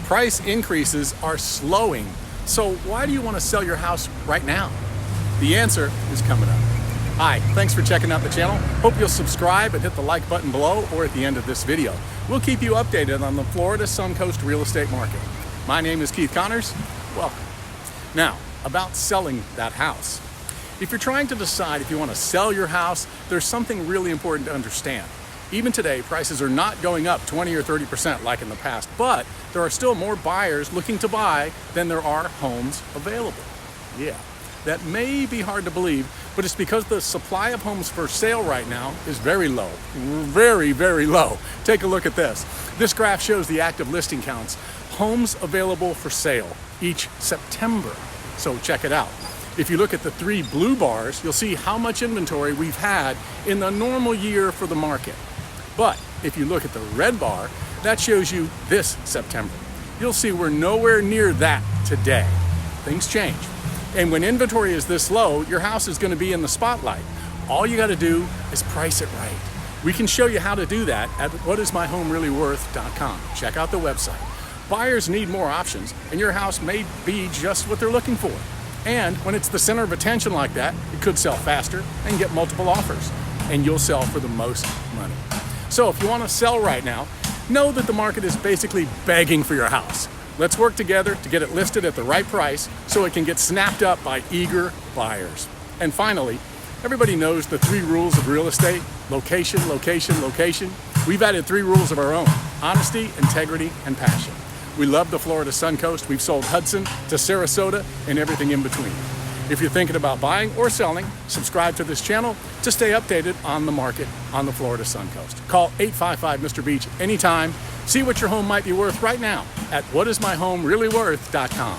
Price increases are slowing. So why do you want to sell your house right now? The answer is coming up. Hi, thanks for checking out the channel. Hope you'll subscribe and hit the like button below or at the end of this video. We'll keep you updated on the Florida Suncoast real estate market. My name is Keith Connors. Welcome. Now, about selling that house. If you're trying to decide if you want to sell your house, there's something really important to understand. Even today, prices are not going up 20 or 30% like in the past, but there are still more buyers looking to buy than there are homes available. Yeah, that may be hard to believe, but it's because the supply of homes for sale right now is very low, very, very low. Take a look at this. This graph shows the active listing counts, homes available for sale each September. So check it out. If you look at the three blue bars, you'll see how much inventory we've had in the normal year for the market. But if you look at the red bar, that shows you this September. You'll see we're nowhere near that today. Things change. And when inventory is this low, your house is going to be in the spotlight. All you got to do is price it right. We can show you how to do that at whatismyhomereallyworth.com. Check out the website. Buyers need more options, and your house may be just what they're looking for. And when it's the center of attention like that, it could sell faster and get multiple offers, and you'll sell for the most money. So if you want to sell right now, know that the market is basically begging for your house. Let's work together to get it listed at the right price so it can get snapped up by eager buyers. And finally, everybody knows the three rules of real estate: location, location, location. We've added three rules of our own: honesty, integrity, and passion. We love the Florida Suncoast. We've sold Hudson to Sarasota and everything in between. If you're thinking about buying or selling, subscribe to this channel to stay updated on the market on the Florida Suncoast. Call 855-MR. Beach anytime. See what your home might be worth right now at whatismyhomereallyworth.com.